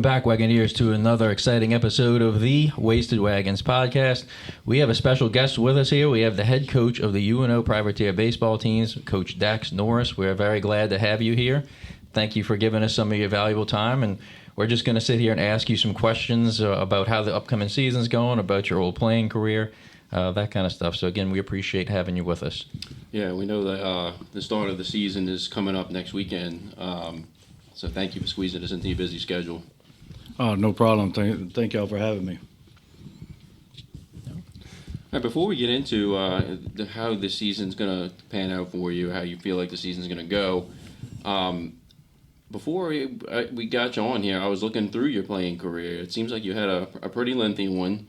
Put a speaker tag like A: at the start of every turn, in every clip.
A: back, Wagoneers, to another exciting episode of the Wasted Wagons podcast. We have a special guest with us here. We have the head coach of the UNO Privateer baseball teams, Coach Dax Norris. We're very glad to have you here. Thank you for giving us some of your valuable time, and we're just going to sit here and ask you some questions about how the upcoming season's going, about your old playing career, that kind of stuff. So, again, we appreciate having you with us.
B: Yeah, we know that the start of the season is coming up next weekend. So thank you for squeezing us into your busy schedule.
C: Oh, no problem. Thank y'all for having me.
B: All right, before we get into how the season's going to pan out for you, how you feel like the season's going to go, before we got you on here, I was looking through your playing career. It seems like you had a pretty lengthy one.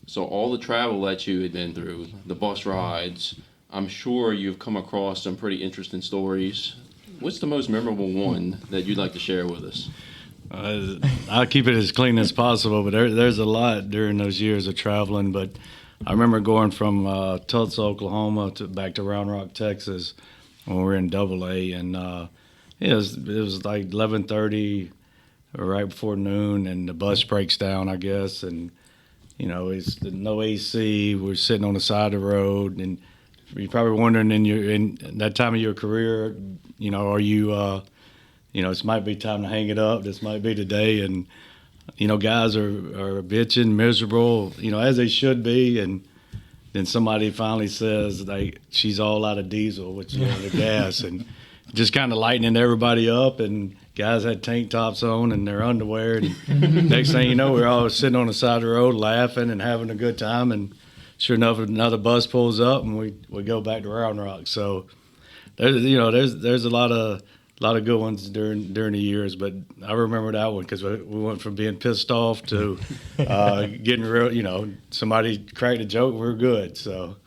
B: So all the travel that you had been through, the bus rides, I'm sure you've come across some pretty interesting stories. What's the most memorable one that you'd like to share with us?
C: I'll keep it as clean as possible, but there's a lot during those years of traveling. But I remember going from Tulsa, Oklahoma, back to Round Rock, Texas, when we were in AA, and it was like 11:30, right before noon, and the bus breaks down, I guess, and it's no AC. We're sitting on the side of the road, and you're probably wondering in that time of your career, are you, this might be time to hang it up. This might be the day. And, guys are bitching, miserable, as they should be. And then somebody finally says, like, she's all out of diesel, which is the gas. And just kind of lightening everybody up. And guys had tank tops on and their underwear. And next thing you know, we're all sitting on the side of the road laughing and having a good time. And sure enough, another bus pulls up and we go back to Round Rock. So there's a lot of good ones during the years, but I remember that one because we went from being pissed off to getting real. Somebody cracked a joke, we're good. So,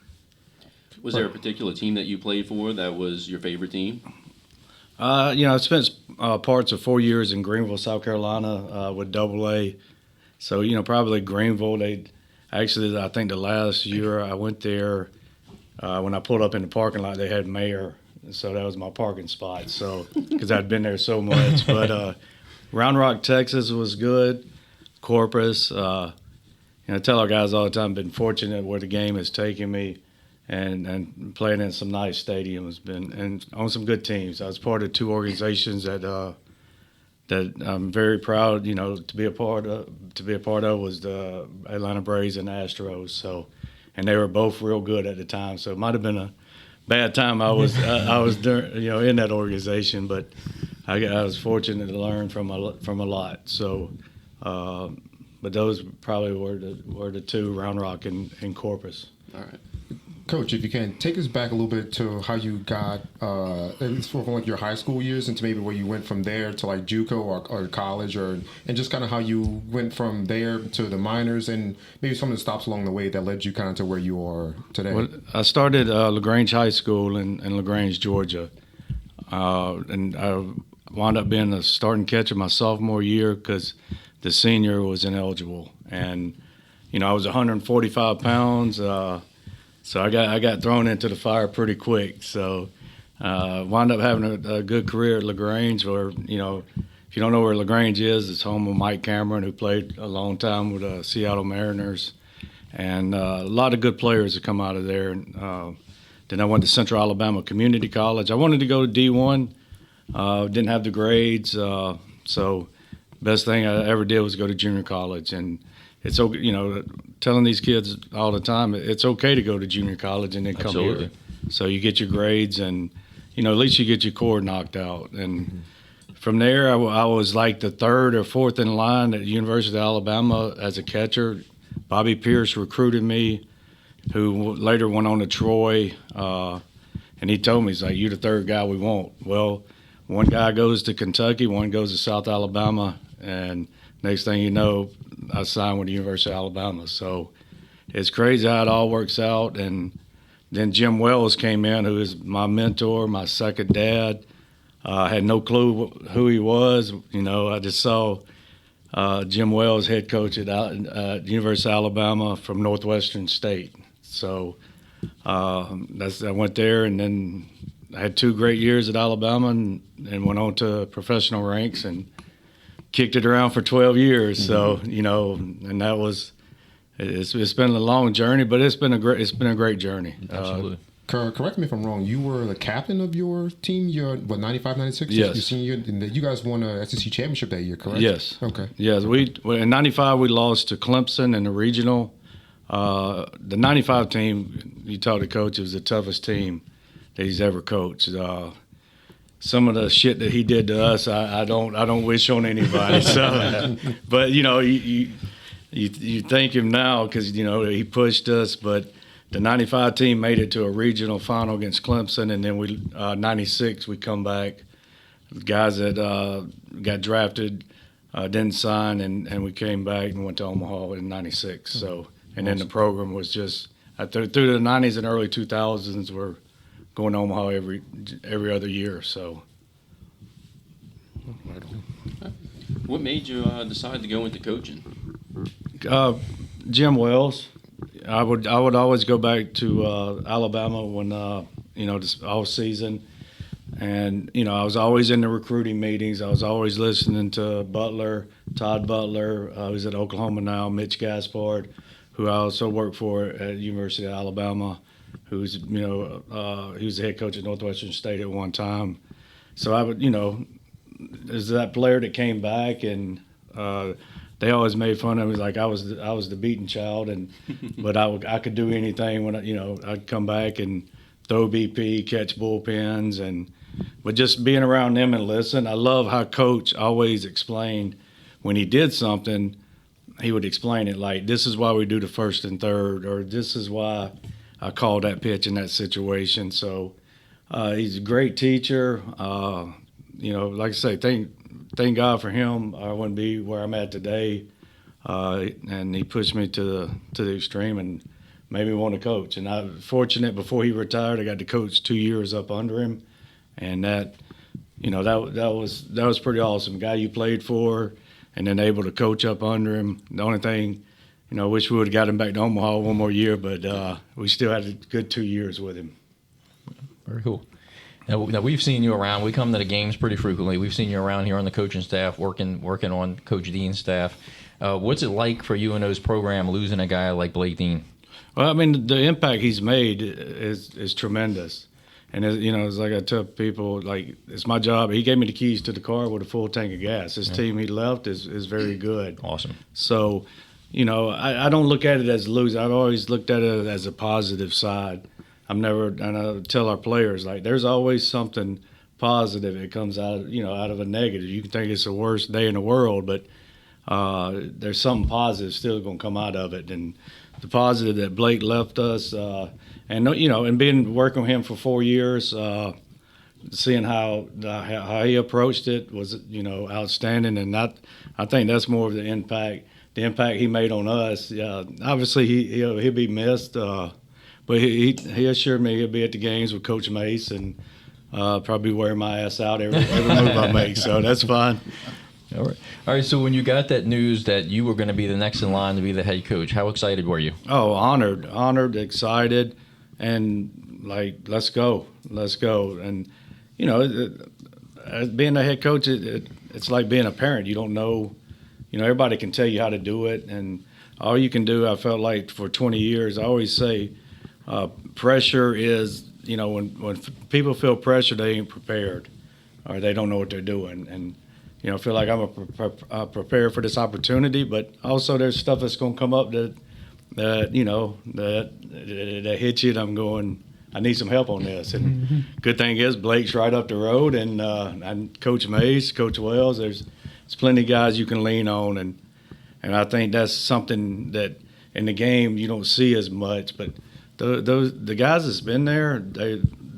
B: was there a particular team that you played for that was your favorite team?
C: I spent parts of 4 years in Greenville, South Carolina, with AA. So probably Greenville. Actually, I think the last year I went there, when I pulled up in the parking lot, they had mayor. So that was my parking spot. So because I'd been there so much, but Round Rock, Texas was good. Corpus, I tell our guys all the time, been fortunate where the game has taken me, and playing in some nice stadiums, and on some good teams. I was part of two organizations that I'm very proud, to be a part of. Was the Atlanta Braves and Astros. So, and they were both real good at the time. So it might have been a bad time I was in that organization, but I was fortunate to learn from a lot. So, but those probably were the two, Round Rock and Corpus.
B: All right.
D: Coach, if you can, take us back a little bit to how you got, at least from like your high school years, into maybe where you went from there to like JUCO or college, and just kind of how you went from there to the minors, and maybe some of the stops along the way that led you kind of to where you are today.
C: Well, I started LaGrange High School in LaGrange, Georgia, and I wound up being a starting catcher my sophomore year because the senior was ineligible, and I was 145 pounds. So I got thrown into the fire pretty quick. So wound up having a good career at LaGrange, where, if you don't know where LaGrange is, it's home of Mike Cameron, who played a long time with the Seattle Mariners. And a lot of good players have come out of there. Then I went to Central Alabama Community College. I wanted to go to D1, didn't have the grades. So best thing I ever did was go to junior college. And it's, telling these kids all the time, it's okay to go to junior college and then come here. So you get your grades and, at least you get your core knocked out. And from there, I was like the third or fourth in line at the University of Alabama as a catcher. Bobby Pierce recruited me, who later went on to Troy. And he told me, he's like, you're the third guy we want. Well, one guy goes to Kentucky, one goes to South Alabama, and next thing you know, I signed with the University of Alabama. So it's crazy how it all works out. And then Jim Wells came in, who is my mentor, my second dad. I had no clue who he was. I just saw Jim Wells, head coach at the University of Alabama from Northwestern State. So I went there, and then I had 2 great years at Alabama and went on to professional ranks and kicked it around for 12 years. So, you know, and that was, it's been a long journey, but it's been a great journey.
A: Absolutely.
D: Correct me if I'm wrong. You were the captain of your team. You're what 95, 96?
C: Yes.
D: Your senior year. And you guys won a SEC championship that year, correct?
C: Yes.
D: Okay.
C: Yes. In '95 we lost to Clemson in the regional. The '95 team, you talk to coach, it was the toughest team that he's ever coached. Some of the shit that he did to us, I don't wish on anybody. So, but you know, you thank him now because you know he pushed us. But the '95 team made it to a regional final against Clemson, and then we '96 we come back. The guys that got drafted didn't sign, and we came back and went to Omaha in '96. So, and then the program was just through the '90s and early 2000s, we're going to Omaha every other year. So,
B: What made you decide to go into coaching?
C: Jim Wells. I would always go back to Alabama when you know, this off season, and you know I was always in the recruiting meetings. I was always listening to Butler, Todd Butler, who's at Oklahoma now, Mitch Gaspard, who I also worked for at University of Alabama, who's you know he was the head coach at Northwestern State at one time. So I would, you know, there's that player that came back, and they always made fun of me, like I was the beaten child, and but I could do anything when I'd come back and throw BP, catch bullpens, but just being around them and listen. I love how Coach always explained when he did something, he would explain it like, this is why we do the first and third, or this is why I called that pitch in that situation. So he's a great teacher. You know, like I say, thank God for him. I wouldn't be where I'm at today. And he pushed me to the extreme and made me want to coach. And I'm fortunate before he retired, I got to coach 2 years up under him. And that, you know, that was pretty awesome. Guy you played for and then able to coach up under him. The only thing, you know, I wish we would have got him back to Omaha one more year, but we still had a good 2 years with him.
A: Very cool. Now we've seen you around. We come to the games pretty frequently. We've seen you around here on the coaching staff, working on Coach Dean's staff. What's it like for UNO's program losing a guy like Blake Dean?
C: Well, I mean, the impact he's made is tremendous. And, you know, it's like I tell people, like, it's my job. He gave me the keys to the car with a full tank of gas. His team he left is very good.
A: Awesome.
C: So, you know, I don't look at it as losing. I've always looked at it as a positive side. And I tell our players, like, there's always something positive that comes out of a negative. You can think it's the worst day in the world, but there's something positive still going to come out of it. And the positive that Blake left us, and you know, and working with him for 4 years, seeing how he approached it was, you know, outstanding. And I think that's more of the impact he made on us. Obviously he'll be missed. But he assured me he'll be at the games with Coach Mace and probably wear my ass out every move I make. So that's fine.
A: All right. So when you got that news that you were going to be the next in line to be the head coach, how excited were you?
C: Oh, honored, excited, and like, let's go. And you know, being the head coach, it's like being a parent. You don't know. You know, everybody can tell you how to do it, and all you can do. I felt like for 20 years, I always say. Pressure is, you know, when people feel pressure, they ain't prepared or they don't know what they're doing. And, you know, I feel like I'm prepared for this opportunity, but also there's stuff that's going to come up that you know, that hits you and I'm going, I need some help on this. And good thing is Blake's right up the road and Coach Mays, Coach Wells, there's plenty of guys you can lean on. And I think that's something that in the game you don't see as much, but the guys that's been there,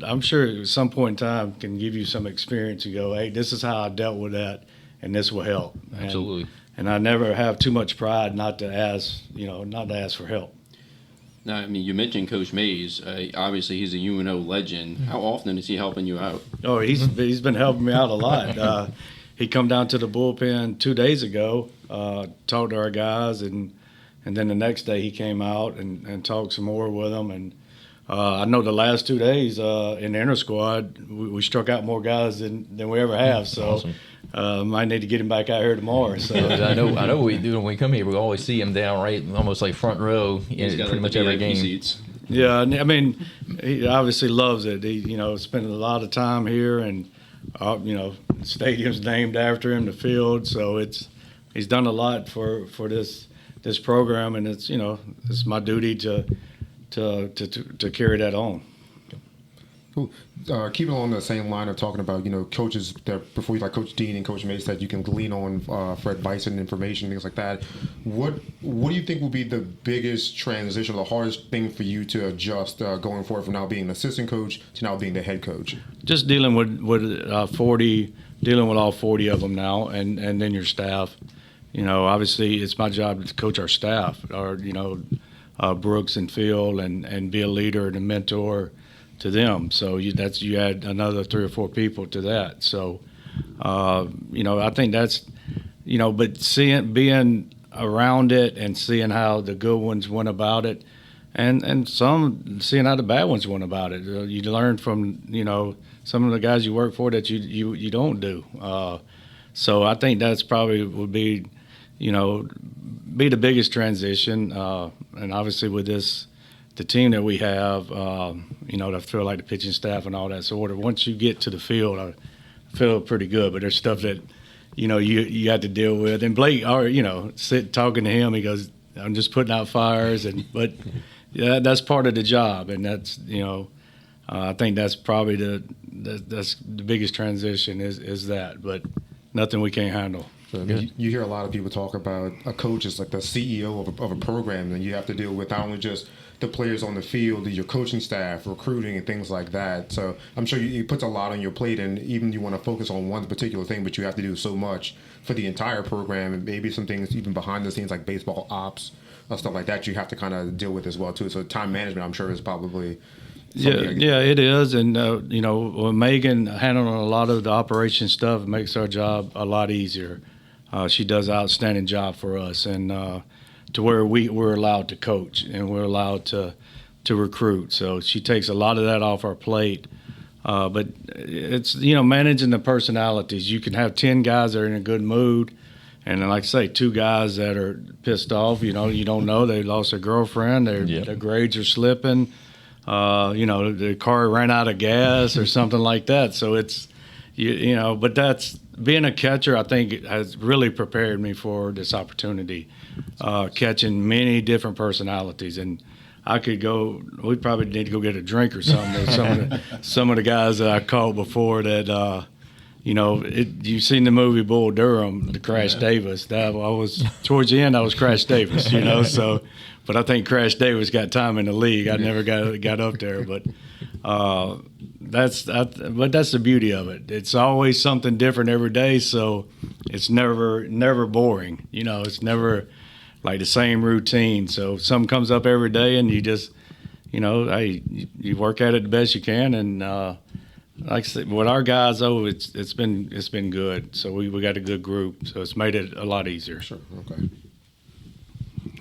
C: I'm sure at some point in time can give you some experience and go, hey, this is how I dealt with that, and this will help.
A: Absolutely.
C: And I never have too much pride not to ask for help.
B: Now, I mean, you mentioned Coach Mays. Obviously, he's a UNO legend. How often is he helping you out?
C: Oh, he's been helping me out a lot. He come down to the bullpen 2 days ago, talked to our guys, and then the next day he came out and talked some more with them. And I know the last 2 days in the inter squad, we struck out more guys than we ever have. So might need to get him back out here tomorrow. So
A: I know we do when we come here. We always see him down right, almost like front row in pretty much every game.
B: Seats.
C: Yeah, I mean, he obviously loves it. He, spending a lot of time here, and the stadium's named after him, the field. So he's done a lot for this program, and it's my duty to carry that on.
D: Cool. Keeping along the same line of talking about, coaches that before you, like Coach Dean and Coach Mace, that you can lean on for advice and information, things like that. What do you think will be the biggest transition, or the hardest thing for you to adjust going forward from now being an assistant coach to now being the head coach?
C: Just dealing with dealing with all 40 of them now, and then your staff. Obviously it's my job to coach our staff, Brooks and Phil, and be a leader and a mentor to them. So you add another 3 or 4 people to that. So, I think that's, but being around it and seeing how the good ones went about it, and seeing how the bad ones went about it. You learn from, some of the guys you work for that you don't do. So I think that's probably would be, be the biggest transition. And obviously with the team that we have, I feel like the pitching staff and all that sort of. Once you get to the field, I feel pretty good. But there's stuff that, you have to deal with. And Blake, talking to him, he goes, "I'm just putting out fires," but yeah, that's part of the job, and that's I think that's probably that's the biggest transition is that, but nothing we can't handle.
D: So, you hear a lot of people talk about a coach is like the CEO of a program, and you have to deal with not only just the players on the field, your coaching staff, recruiting, and things like that. So I'm sure it puts a lot on your plate, and even you want to focus on one particular thing, but you have to do so much for the entire program, and maybe some things even behind the scenes like baseball ops, stuff like that, you have to kind of deal with as well too. So time management, I'm sure, is probably
C: yeah, it is. And when Megan handling a lot of the operation stuff, it makes our job a lot easier. She does an outstanding job for us, and to where we're allowed to coach and we're allowed to recruit. So she takes a lot of that off our plate. But it's, managing the personalities. You can have 10 guys that are in a good mood, and then, like I say, 2 guys that are pissed off. You don't know. They lost their girlfriend. Their grades are slipping. The car ran out of gas or something like that. So it's, but that's, being a catcher, I think, has really prepared me for this opportunity, catching many different personalities. And we probably need to go get a drink or something with some of the guys that I caught before that, you've seen the movie Bull Durham, the Crash Davis. Towards the end, I was Crash Davis, so, but I think Crash Davis got time in the league. I never got up there, but that's the beauty of it. It's always something different every day, so it's never boring. It's never like the same routine. So something comes up every day, and you just, you work at it the best you can. And like I said, with our guys, it's been good. So we got a good group, so it's made it a lot easier.
D: Sure. Okay.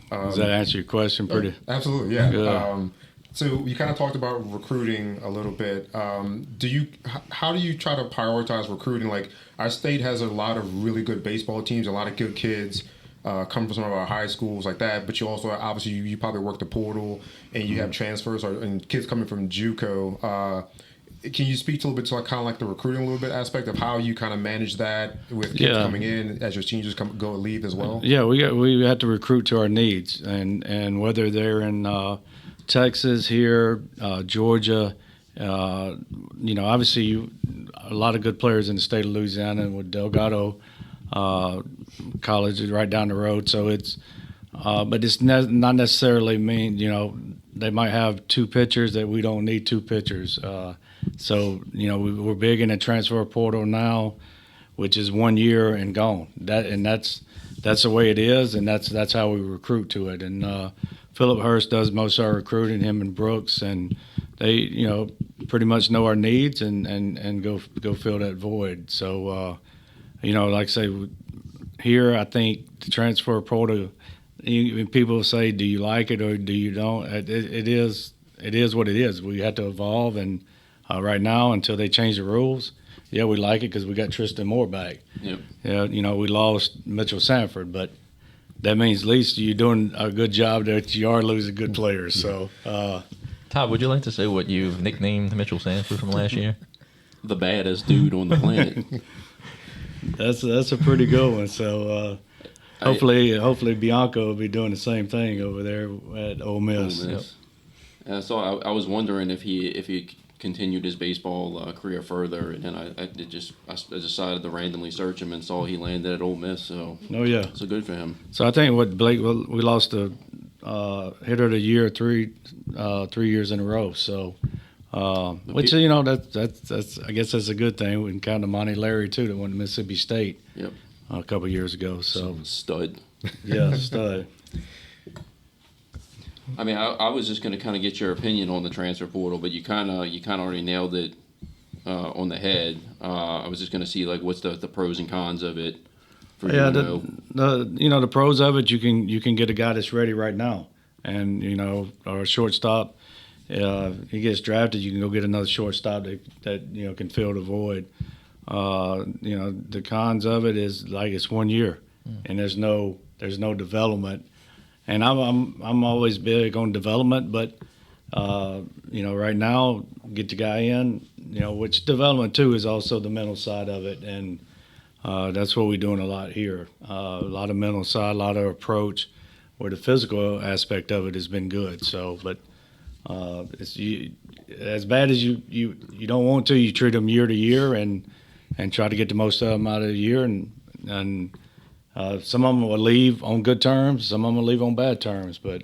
C: Does that answer your question? Pretty.
D: Absolutely. Yeah.
C: Good.
D: So you kind of talked about recruiting a little bit. How do you try to prioritize recruiting? Like, our state has a lot of really good baseball teams, a lot of good kids come from some of our high schools like that. But you also, obviously, you probably work the portal, and you have transfers and kids coming from JUCO. Can you speak to a little bit to kind of like the recruiting a little bit aspect of how you kind of manage that with kids coming in as your seniors leave as well? Yeah,
C: we have to recruit to our needs, and whether they're in Texas, here, Georgia, obviously a lot of good players in the state of Louisiana, and with Delgado College is right down the road. So it's, but it's not necessarily mean, they might have 2 pitchers that we don't need 2 pitchers. So, we're big in the transfer portal now, which is 1 year and gone. That's the way it is, and that's how we recruit to it. And Philip Hurst does most of our recruiting, him and Brooks, and they, pretty much know our needs and go fill that void. So, like I say, here I think the transfer portal, people say, do you like it or do you don't? It is it is what it is. We have to evolve, and right now, until they change the rules, yeah, we like it because we got Tristan Moore back.
B: Yep.
C: Yeah, we lost Mitchell Sanford, but that means at least you're doing a good job that you are losing good players. So,
A: Todd, would you like to say what you've nicknamed Mitchell Sanford from last year?
B: The baddest dude on the planet.
C: that's a pretty good one. So hopefully Bianco will be doing the same thing over there at Ole Miss.
B: Ole Miss. So I was wondering if he continued his baseball career further, and then I decided to randomly search him and saw he landed at Ole Miss. So
C: Oh yeah,
B: so good for him.
C: so I think what Blake, we lost the hitter of the year 3 years in a row. So which that's I guess that's a good thing. We can count to Monty Larry too, that went to Mississippi State.
B: Yep.
C: A couple of years ago. So
B: Stud.
C: yeah, stud.
B: I mean, I was just going to kind of get your opinion on the transfer portal, but you kind of already nailed it on the head. I was just going to see like what's the pros and cons of it. For
C: Yeah,
B: UNO.
C: the pros of it, you can get a guy that's ready right now, and our shortstop. He gets drafted, you can go get another shortstop that can fill the void. The cons of it is like it's 1 year, and there's no development. And I'm always big on development, but right now get the guy in, which development too is also the mental side of it, and that's what we're doing a lot here. A lot of mental side, a lot of approach, where the physical aspect of it has been good. So, but it's as bad as you don't want to. You treat them year to year and try to get the most of them out of the year, and some of them will leave on good terms, some of them will leave on bad terms, but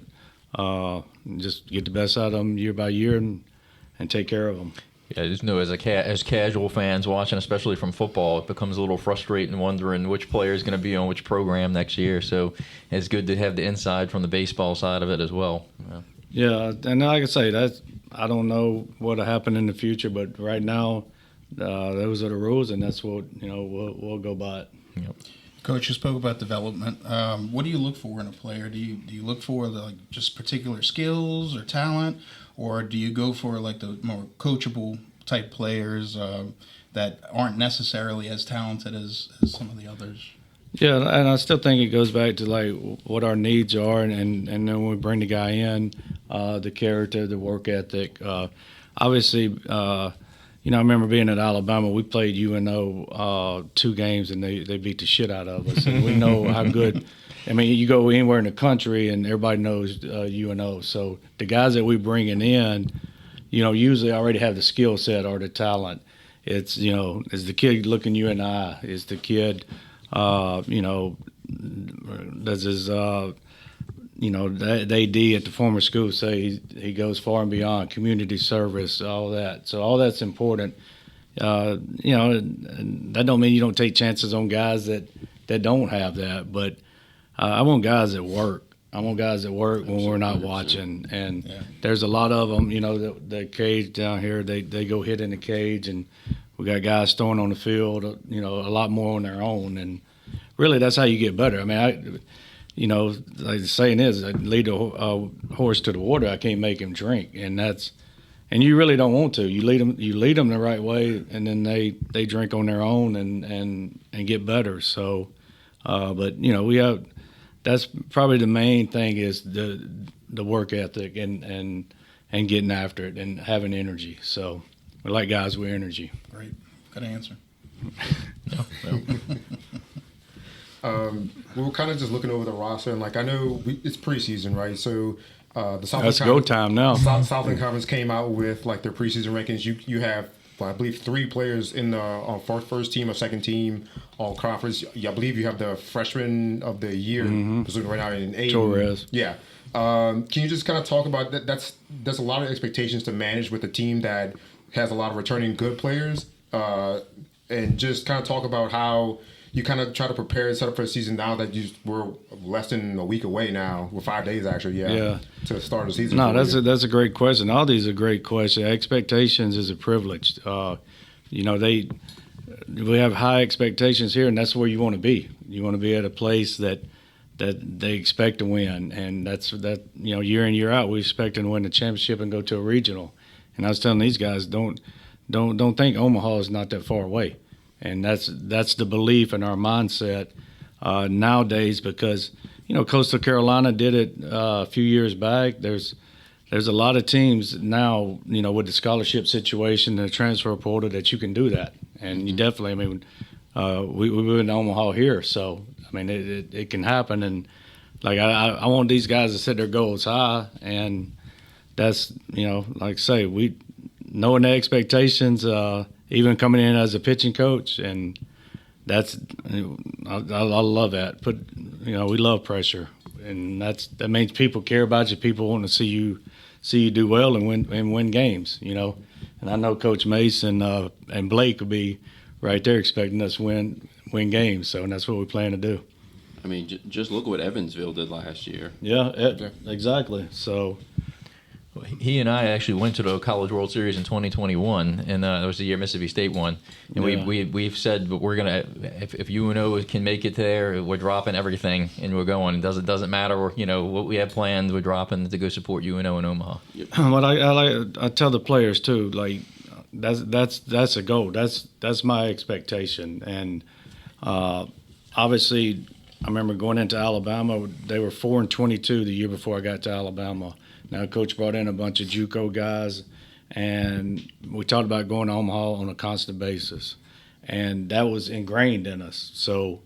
C: just get the best out of them year by year and take care of them.
A: Yeah, I just know as casual fans watching, especially from football, it becomes a little frustrating wondering which player is going to be on which program next year. So it's good to have the inside from the baseball side of it as well.
C: Yeah, and like I say, I don't know what'll happen in the future, but right now, those are the rules, and that's what we'll go by it.
A: Yep.
E: Coach, you spoke about development. What do you look for in a player? Do you look for just particular skills or talent, or do you go for like the more coachable type players that aren't necessarily as talented as some of the others?
C: Yeah, and I still think it goes back to like what our needs are, and then when we bring the guy in, the character, the work ethic. Obviously, I remember being at Alabama. We played UNO 2 games, and they beat the shit out of us. And we know how good. I mean, you go anywhere in the country, and everybody knows UNO. So the guys that we bringing in, usually already have the skill set or the talent. It's is the kid looking you in the eye? Is the kid, does his the AD at the former school say he goes far and beyond, community service, all that. So all that's important. That don't mean you don't take chances on guys that don't have that, but I want guys that work. I want guys that work when we're not watching. And there's a lot of them, the cage down here, they go hit in the cage, and we got guys throwing on the field, a lot more on their own. And really that's how you get better. I mean, like the saying is, I lead a horse to the water, I can't make him drink, and you really don't want to. You lead them the right way, and then they drink on their own and get better. So, but we have. That's probably the main thing is the work ethic and getting after it and having energy. So we like guys with energy.
E: Great, good answer.
D: We were kind of just looking over the roster, and I know it's preseason, right? So the Southland
C: That's go time now.
D: Southland Conference came out with their preseason rankings. You have, I believe, 3 players in the first team or second team all conference. I believe you have the freshman of the year, presumably right now in Aiden.
C: Torres.
D: Yeah. Can you just kind of talk about that? There's a lot of expectations to manage with a team that has a lot of returning good players, and just kind of talk about how you kind of try to prepare and set up for the season now that we're less than a week away now. We're 5 days actually, to start the season.
C: No, that's a great question. All these are great questions. Expectations is a privilege. We have high expectations here, and that's where you want to be. You want to be at a place that that they expect to win, and year in year out we expect to win the championship and go to a regional. And I was telling these guys, don't think Omaha is not that far away, and that's the belief in our mindset nowadays, because Coastal Carolina did it a few years back. There's a lot of teams now, with the scholarship situation and the transfer portal, that you can do that, and you definitely. I mean, we live in Omaha here, so I mean it can happen, and like I want these guys to set their goals high, and that's like I say, we knowing the expectations, even coming in as a pitching coach, and that's I love that. We love pressure, and that means people care about you. People want to see you do well and win games. And I know Coach Mason and Blake will be right there expecting us to win games. So, and that's what we plan to do.
B: I mean, just look what Evansville did last year.
C: Yeah, exactly. So.
A: He and I actually went to the College World Series in 2021, and that was the year Mississippi State won. And we've said, but we're gonna if UNO can make it there, we're dropping everything and we're going. It doesn't matter, what we have planned. We're dropping to go support UNO in Omaha.
C: What I tell the players too, like that's a goal. That's my expectation, and obviously I remember going into Alabama. They were 4-22 the year before I got to Alabama. Now, Coach brought in a bunch of JUCO guys, and we talked about going to Omaha on a constant basis, and that was ingrained in us. So,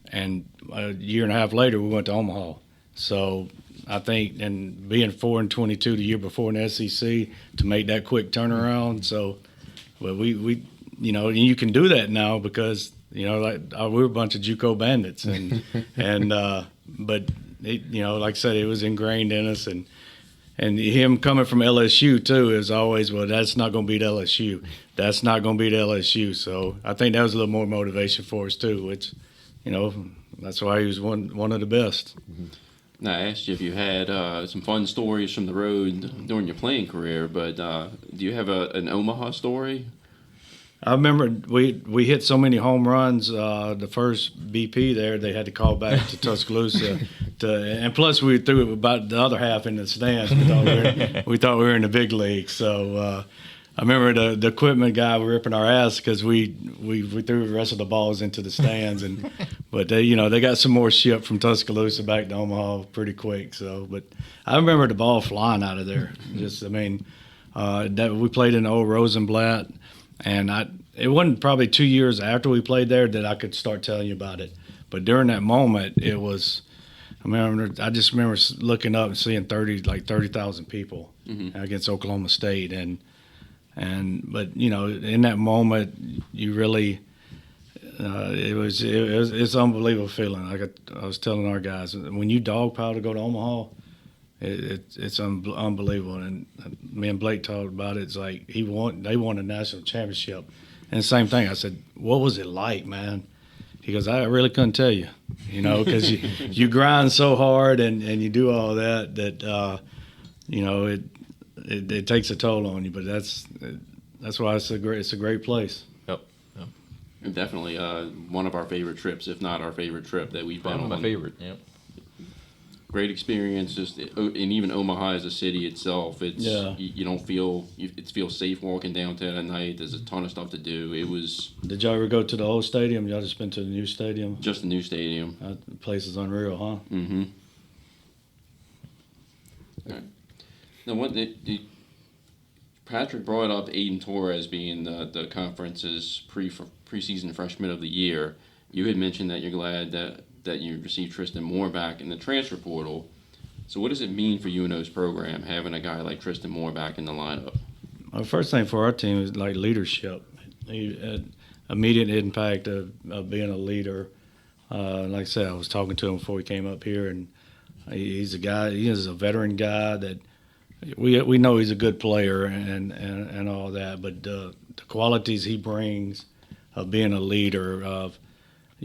C: and a year and a half later, we went to Omaha. So, I think, and being 4-22 the year before in the SEC, to make that quick turnaround. So, well, we you can do that now because we're a bunch of JUCO bandits, and but like I said, it was ingrained in us, and him coming from LSU too is always, well, that's not going to beat LSU. That's not going to beat LSU. So I think that was a little more motivation for us too, which, that's why he was one of the best.
B: Mm-hmm. Now, I asked you if you had some fun stories from the road during your playing career, but do you have an Omaha story?
C: I remember we hit so many home runs. The first BP there, they had to call back to Tuscaloosa, and plus we threw about the other half in the stands. We thought we were in the big league. So I remember the equipment guy was ripping our ass because we threw the rest of the balls into the stands, but they got some more ship from Tuscaloosa back to Omaha pretty quick. So, but I remember the ball flying out of there. That we played in the old Rosenblatt. And it wasn't probably 2 years after we played there that I could start telling you about it. But during that moment, it was. I just remember looking up and seeing 30,000 people against Oklahoma State, but in that moment, you really. It's an unbelievable feeling. Like I was telling our guys, when you dogpile to go to Omaha, it's unbelievable. And me and Blake talked about it. It's like they won a national championship. And the same thing. I said, what was it like, man? He goes, I really couldn't tell you, because you grind so hard and you do all that it takes a toll on you. But that's why it's a great place.
A: Yep.
B: Definitely one of our favorite trips, if not our favorite trip that we've been on.
A: My favorite, yeah.
B: Great experience, and even Omaha as a city itself, you don't feel it feels safe walking downtown at night. There's a ton of stuff to do. It was.
C: Did y'all ever go to the old stadium? Y'all just been to the new stadium?
B: Just the new stadium.
C: The place is unreal, huh?
B: Mm-hmm. Right. Now, Patrick brought up Aiden Torres being the conference's preseason freshman of the year. You had mentioned that you're glad that you received Tristan Moore back in the transfer portal. So what does it mean for UNO's program having a guy like Tristan Moore back in the lineup?
C: Well, first thing for our team is like leadership. He had immediate impact of being a leader. Like I said, I was talking to him before he came up here, and he's a guy. He is a veteran guy that we know he's a good player and all that. But the qualities he brings of being a leader, of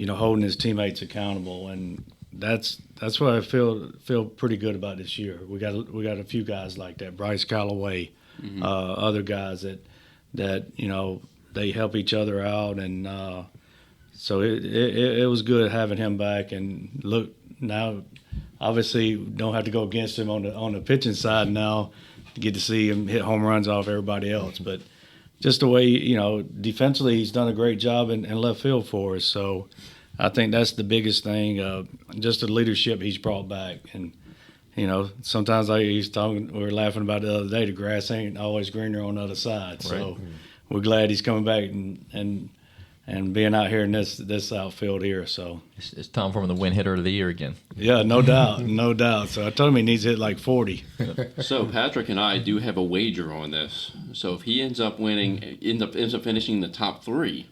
C: holding his teammates accountable, and that's what I feel pretty good about this year. We got a few guys like that. Bryce Callaway, other guys that they help each other out, and so it was good having him back. And look, now, obviously, don't have to go against him on the pitching side now to get to see him hit home runs off everybody else. But just the way, defensively, he's done a great job in left field for us. So I think that's the biggest thing, just the leadership he's brought back. And, sometimes we were laughing about it the other day, the grass ain't always greener on the other side. So we're glad he's coming back and being out here in this outfield here. So
A: It's Tom Foreman, the win hitter of the year again.
C: yeah, no doubt, no doubt. So I told him he needs to hit like 40.
B: So Patrick and I do have a wager on this. So if he ends up finishing the top 3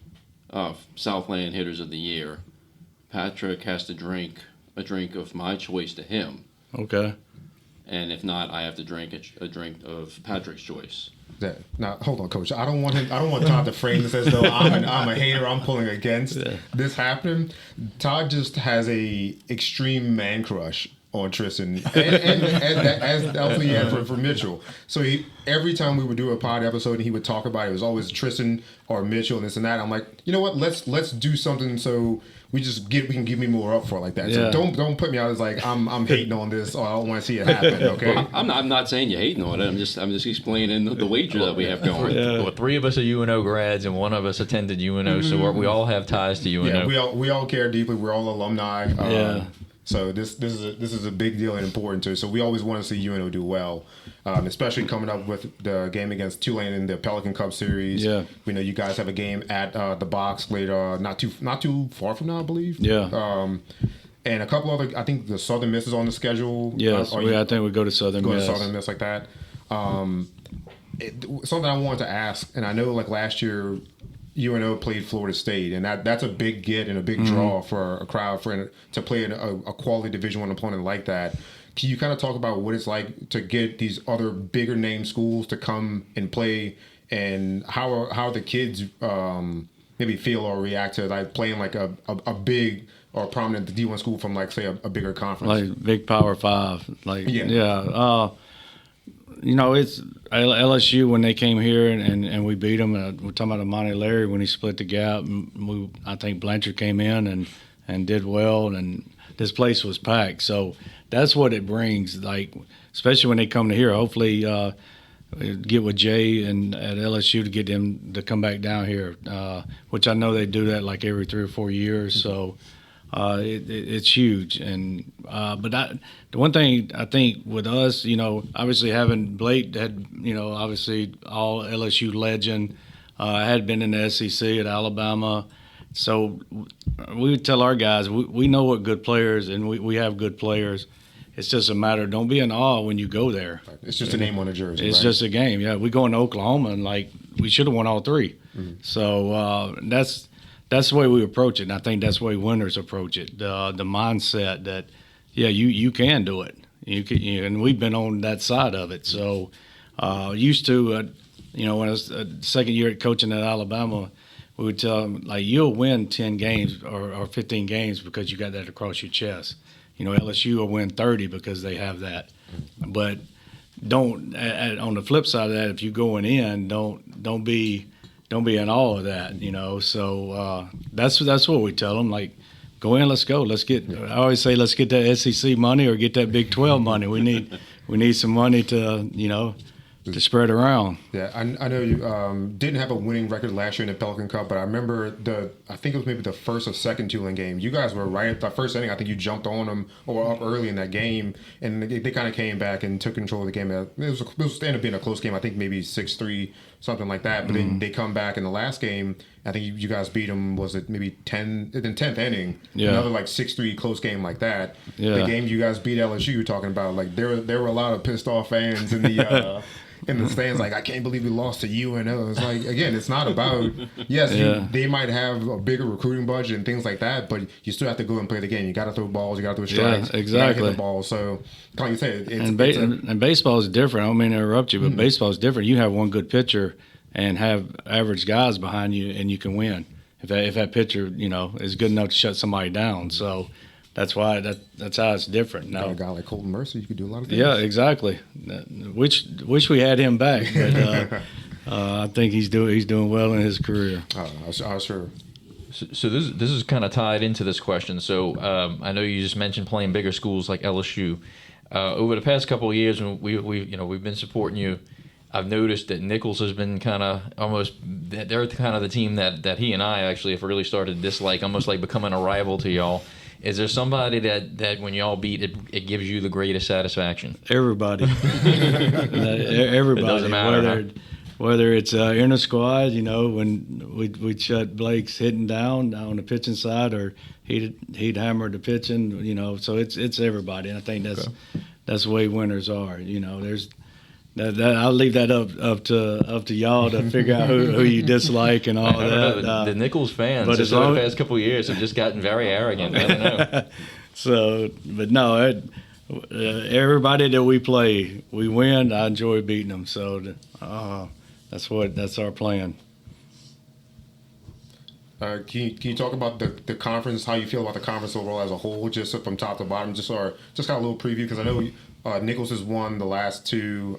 B: of Southland hitters of the year, Patrick has to drink a drink of my choice to him.
C: Okay.
B: And if not, I have to drink a drink of Patrick's choice.
D: Now, hold on, Coach. I don't want Todd to frame this as though I'm a hater. I'm pulling against this happening. Todd just has a extreme man crush on Tristan, and as also he had for Mitchell. So every time we would do a pod episode and he would talk about it, it was always Tristan or Mitchell and this and that. I'm like, you know what? Let's do something so we can give me more up for it like that.
C: Yeah.
D: So don't put me out as like I'm hating on this or I don't want to see it happen. Okay.
B: I'm not saying you're hating on it. I'm just explaining the wager that we have going.
A: Well, 3 of us are UNO grads and 1 of us attended UNO, so we all have ties to UNO.
D: Yeah, we all care deeply. We're all alumni.
C: Yeah.
D: So this is a big deal and important to us. So we always want to see UNO do well, especially coming up with the game against Tulane in the Pelican Cup series.
C: Yeah.
D: We know you guys have a game at the box later, not too far from now, I believe.
C: Yeah.
D: And a couple other, I think the Southern Miss is on the schedule.
C: Yes, I think we go to Southern Miss.
D: Southern Miss like that. Something I wanted to ask, and I know like last year, UNO played Florida State, and that's a big get and a big draw for a crowd to play a quality Division I opponent like that. Can you kind of talk about what it's like to get these other bigger name schools to come and play, and how the kids maybe feel or react to like playing like a big or prominent D1 school from like say a bigger conference,
C: like big Power 5, like it's LSU when they came here and we beat them. We're talking about Monty Larry when he split the gap. I think Blanchard came in and did well, and this place was packed. So that's what it brings, like especially when they come to here. Hopefully, get with Jay and at LSU to get them to come back down here, which I know they do that like every 3 or 4 years. So. It's huge, and but the one thing I think with us, obviously having Blake had, obviously all LSU legend, had been in the SEC at Alabama, so we would tell our guys we know what good players, and we have good players. It's just a matter. Don't be in awe when you go there.
D: It's just a name on a jersey.
C: It's just a game. Yeah, we go into Oklahoma and like we should have won all 3. So that's the way we approach it, and I think that's the way winners approach it. The mindset that, you can do it. You can, and we've been on that side of it. So used to, when I was second year coaching at Alabama, we would tell them, like, you'll win 10 games or 15 games because you got that across your chest. LSU will win 30 because they have that. But don't, on the flip side of that, if you're going in, don't be in awe of that, So that's what we tell them. Like, go in, let's go. I always say, let's get that SEC money or get that Big 12 money. We need some money to spread around.
D: Yeah, I know you didn't have a winning record last year in the Pelican Cup, but I remember I think it was maybe the first or second Tulane game. You guys were right at the first inning. I think you jumped on them or up early in that game, and they kind of came back and took control of the game. It was ended up being a close game. I think maybe 6-3, something like that. But then they come back in the last game. I think you guys beat them. Was it maybe 10 in the 10th inning? Yeah. Another like 6-3 close game like that. Yeah. The game you guys beat LSU. You're talking about, like, there were a lot of pissed off fans in the. In the stands, like, I can't believe we lost to UNO. It's like, again, it's not about, they might have a bigger recruiting budget and things like that, but you still have to go and play the game. You got to throw balls, you got to throw strikes,
C: exactly.
D: You got to hit the ball. So, like you said,
C: and baseball is different. I don't mean to interrupt you, but baseball is different. You have one good pitcher and have average guys behind you, and you can win if that pitcher, is good enough to shut somebody down. So. That's why that's how it's different. Now,
D: a guy like Colton Mercer, you could do a lot of things.
C: Yeah, exactly. Wish we had him back, but I think he's doing well in his career.
D: I'm sure.
A: So this is kind of tied into this question. So I know you just mentioned playing bigger schools like LSU. Over the past couple of years, when we've been supporting you, I've noticed that Nichols has been kind of almost, they're kind of the team that he and I actually have really started to dislike, almost like becoming a rival to y'all. Is there somebody that when y'all beat, it gives you the greatest satisfaction?
C: Everybody. Everybody.
A: It doesn't matter,
C: Whether it's in the squad, when we'd shut Blake's hitting down on the pitching side, or he'd hammer the pitching, so it's everybody. And I think that's the way winners are. There's that I'll leave that up to y'all to figure out who you dislike and all that.
A: The Nichols fans,
C: but
A: just over the past couple of years, have just gotten very arrogant. I don't know.
C: So, but no, everybody that we play, we win. I enjoy beating them. So that's our plan.
D: Can you talk about the conference, how you feel about the conference overall as a whole, just from top to bottom, just got a little preview, because I know Nichols has won the last two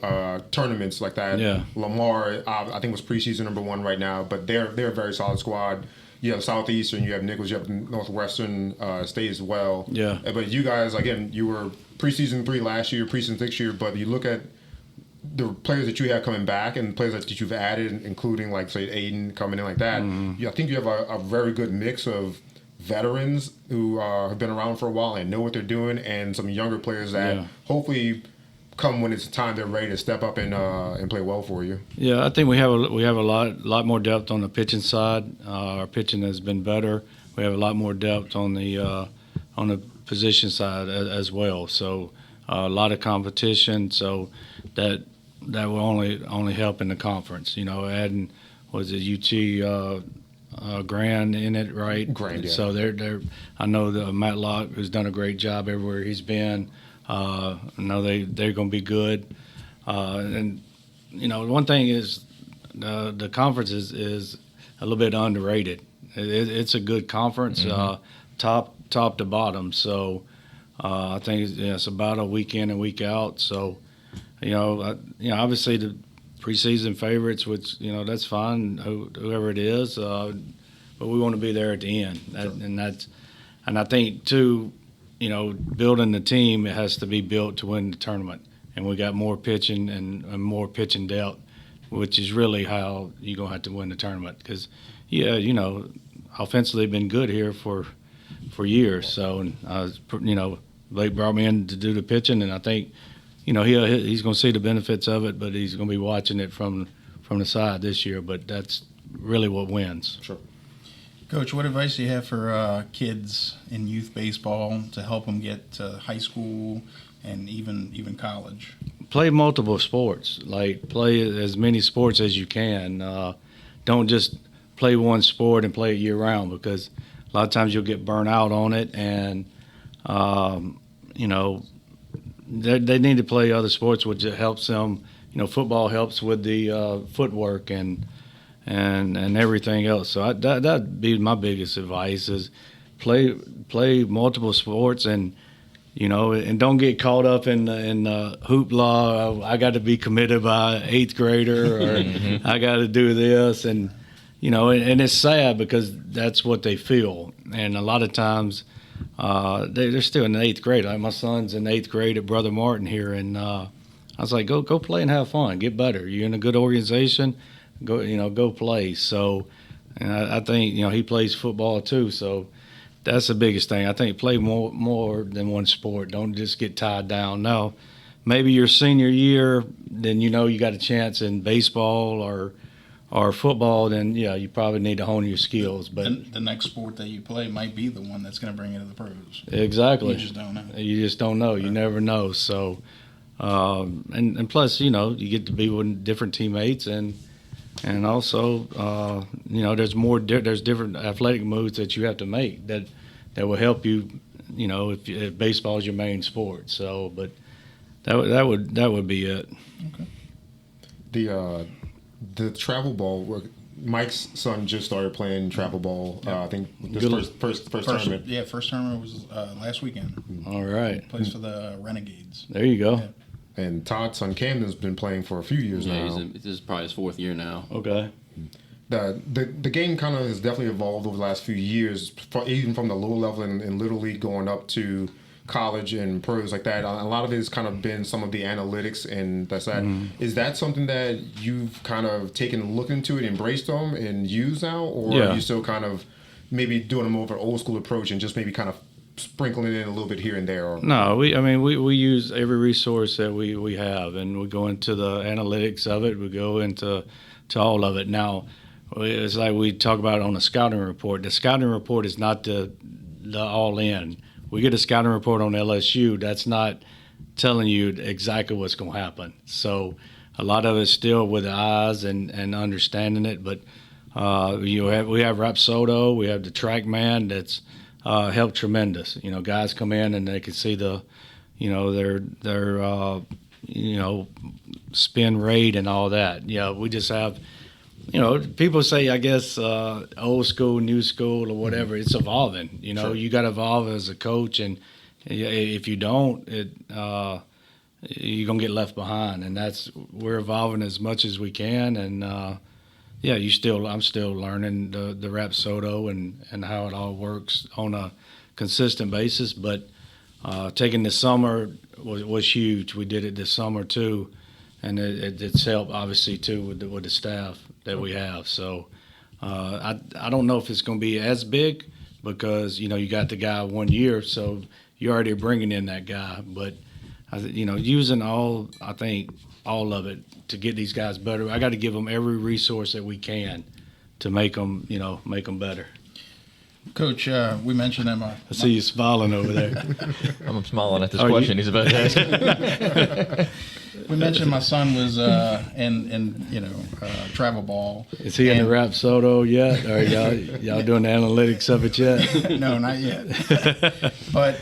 D: tournaments like that.
C: Yeah.
D: Lamar, I think was preseason number one right now, but they're a very solid squad. You have Southeastern, you have Nichols, you have Northwestern State as well.
C: Yeah.
D: But you guys, again, you were preseason 3 last year, preseason 6 year, but you look at the players that you have coming back and players that you've added, including like say Aiden coming in like that, I think you have a very good mix of veterans who have been around for a while and know what they're doing, and some younger players that hopefully come when it's time they're ready to step up and play well for you.
C: Yeah, I think we have a lot more depth on the pitching side. Our pitching has been better. We have a lot more depth on the position side as well. So a lot of competition. So that will only help in the conference. Adding UT Grand in it, right?
D: Grand, yeah.
C: So they're I know that Matt Locke has done a great job everywhere he's been. I know they're going to be good. And one thing is the conference is a little bit underrated. It's a good conference, top to bottom. So I think it's about a week in and week out. So obviously the preseason favorites, which that's fine, whoever it is, but we want to be there at the end. And I think too, building the team, it has to be built to win the tournament, and we got more pitching and more pitching depth, which is really how you're gonna have to win the tournament. Because offensively been good here for years. So Blake brought me in to do the pitching, and I think he's going to see the benefits of it, but he's going to be watching it from the side this year. But that's really what wins.
D: Sure.
E: Coach, what advice do you have for kids in youth baseball to help them get to high school and even college?
C: Play multiple sports. Like, play as many sports as you can. Don't just play one sport and play it year round, because a lot of times you'll get burnt out on it, and they need to play other sports, which helps them. Football helps with the footwork and everything else. So that'd be my biggest advice: is play multiple sports, and and don't get caught up in the hoopla. I got to be committed by 8th grader, or I got to do this, and it's sad because that's what they feel, and a lot of times. They're still in the 8th grade. Like, my son's in 8th grade at Brother Martin here, and I was like, go play and have fun, get better. You're in a good organization, go play. So, and I think he plays football too. So that's the biggest thing. I think play more than one sport. Don't just get tied down. Now, maybe your senior year, then you got a chance in baseball or football, then you probably need to hone your skills. But
E: the next sport that you play might be the one that's going to bring you to the pros.
C: Exactly.
E: You just don't know.
C: You just don't know. You never know. So, and plus, you get to be with different teammates, and also, there's different athletic moves that you have to make that will help you. If baseball is your main sport. So, but that would be it.
D: Okay. The travel ball, Mike's son just started playing travel ball. I think this first tournament.
E: Yeah, first tournament was last weekend.
C: All right.
E: Plays for the Renegades.
C: There you go.
E: Yeah.
D: And Todd's son Camden's been playing for a few years now.
B: This is probably his 4th year now.
C: Okay.
D: the game kind of has definitely evolved over the last few years, even from the lower level in Little League going up to college and pros like that. A lot of it has kind of been some of the analytics and that's that. Is that something that you've kind of taken a look into it, embraced them, and use now, or are you still kind of maybe doing a more of an old school approach and just maybe kind of sprinkling it in a little bit here and there? Or?
C: No, we use every resource that we have, and we go into the analytics of it. We go into all of it. Now, it's like we talk about on the scouting report. The scouting report is not the all in. We get a scouting report on LSU. That's not telling you exactly what's going to happen. So a lot of it's still with the eyes and understanding it. But we have Rapsodo, we have the TrackMan that's helped tremendous. Guys come in and they can see the, their spin rate and all that. Yeah, we just have. People say, I guess, old school, new school, or whatever. It's evolving.
D: Sure.
C: You got to evolve as a coach, and if you don't, you're gonna get left behind. And we're evolving as much as we can. And I'm still learning the Rapsodo and how it all works on a consistent basis. But taking the summer was huge. We did it this summer too. And it's helped, obviously, too, with the staff that we have. So I don't know if it's going to be as big because, you got the guy 1 year, so you're already bringing in that guy. But, using all of it to get these guys better, I got to give them every resource that we can to make them better.
E: Coach, we mentioned him.
C: I see you smiling over there.
A: I'm smiling at this question he's about to ask.
E: We mentioned my son was in travel ball.
C: Is he in the Rapsodo yet? Or y'all doing the analytics of it yet?
E: No, not yet. But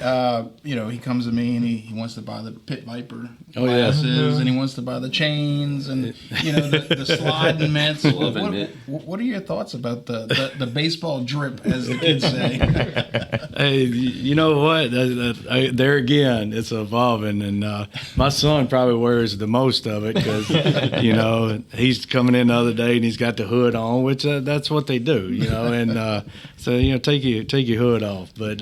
E: he comes to me and he wants to buy the Pit Viper glasses and he wants to buy the chains and the sliding mitts. What are your thoughts about the baseball drip, as the kids say?
C: Hey, you know what? There again, it's evolving, and my son probably wears the most of it because he's coming in the other day and he's got the hood on, which that's what they do, and so take your hood off. But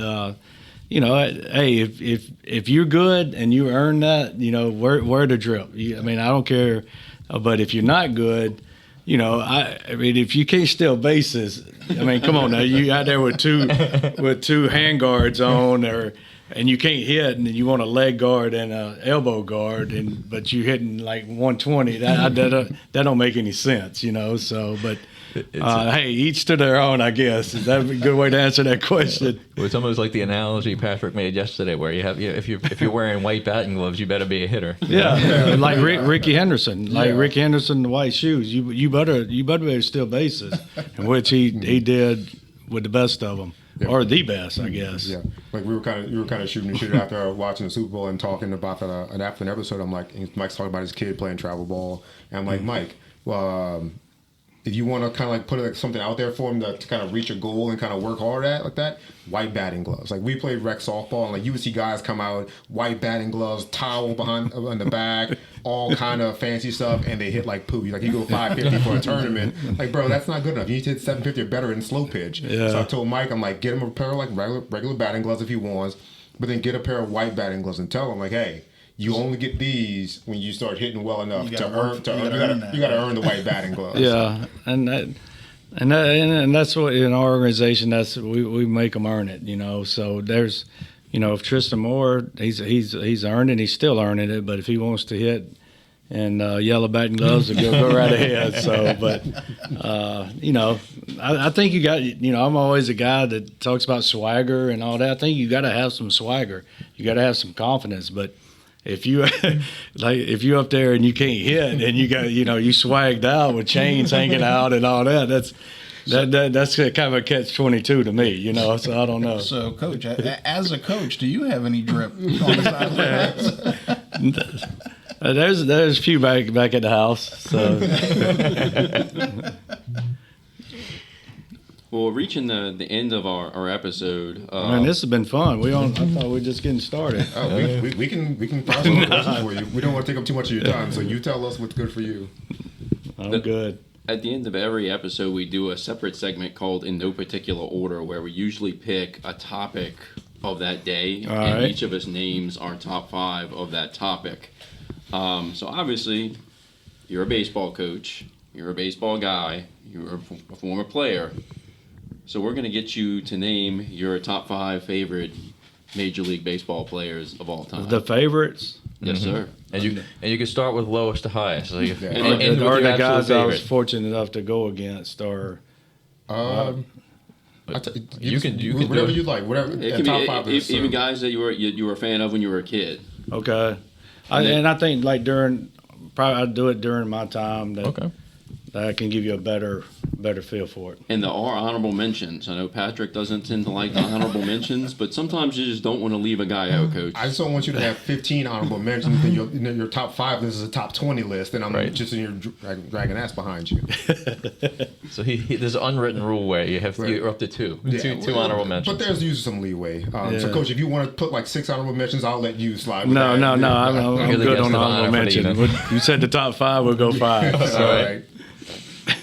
C: hey, if you're good and you earn that, wear the drip. I don't care, but if you're not good. If you can't steal bases, come on now. You out there with two handguards on, and you can't hit, and you want a leg guard and a elbow guard, but you're hitting like 120. That don't make any sense, So, but hey, each to their own, I guess. Is that a good way to answer that question?
A: It's almost like the analogy Patrick made yesterday, where if you're wearing white batting gloves, you better be a hitter.
C: Yeah, like Ricky Henderson, Ricky Henderson, the white shoes. You better be able to steal bases, in which he did with the best of them. Yeah. Or the best, I guess. Yeah,
D: like you were kind of shooting the shit after watching the Super Bowl and talking about an after an episode. I'm like, Mike's talking about his kid playing travel ball, and I'm like, Mike, if you want to kind of like put something out there for him to kind of reach a goal and kind of work hard at like that, white batting gloves. Like we played rec softball, and like you would see guys come out, white batting gloves, towel behind on the back, all kind of fancy stuff, and they hit like poo. Like you go 550 for a tournament, like bro, that's not good enough. You need to hit 750 or better in slow pitch. Yeah. So I told Mike, I'm like, get him a pair of like regular batting gloves if he wants, but then get a pair of white batting gloves and tell him like, hey. You only get these when you start hitting well enough to earn. You got to earn the white batting gloves.
C: Yeah, and that's what in our organization. We make them earn it. So there's, if Tristan Moore, he's earned it. He's still earning it. But if he wants to hit and yellow batting gloves, go right ahead. So, but I think you got. I'm always a guy that talks about swagger and all that. I think you got to have some swagger. You got to have some confidence, but. If you if you up there and you can't hit and you got you swagged out with chains hanging out and all that, that's kind of a catch-22 to me, So I don't know.
E: So, Coach, as a coach, do you have any drip on the sidelines?
C: There's a few back at the house. So.
B: Well, we're reaching the end of our episode.
C: Man, this has been fun. I thought we were just getting started.
D: We can find some questions for you. We don't want to take up too much of your time, so you tell us what's good for you.
C: I'm good.
B: At the end of every episode, we do a separate segment called In No Particular Order, where we usually pick a topic of that day,
C: All
B: and
C: right.
B: each of us names our top 5 of that topic. So obviously, you're a baseball coach, you're a baseball guy, you're a former player. So we're going to get you to name your top 5 favorite Major League Baseball players of all time.
C: The favorites.
B: Yes, sir.
A: And you can start with lowest to highest. So you,
D: Yeah.
A: end with
C: Or
A: your
C: the guys
A: absolute
C: I was
A: favorite.
C: fortunate enough to go against, or
A: You can do
D: whatever
A: it.
D: you like. Whatever.
B: It
D: Top
B: can be
D: 5 is
B: even guys that you were a fan of when you were a kid.
C: okay. And I think like probably I'd do it during my time that I can give you a better feel for it.
B: And there are honorable mentions. I know Patrick doesn't tend to like the honorable mentions, but sometimes you just don't want to leave a guy out, Coach.
D: I just don't want you to have 15 honorable mentions. Then your top 5 list is a top 20 list, and I'm
A: Right.
D: just in here dragging ass behind you.
A: So there's an unwritten rule where you're up to two honorable mentions.
D: But there's usually some leeway. So, Coach, if you want to put like 6 honorable mentions, I'll let you slide. With
C: No,
D: that.
C: I'm
A: You're the
C: good
A: guest
C: on the
A: of honor
C: honorable
A: for the
C: mention.
A: evening.
C: You said the top 5, we'll go 5.
D: All right.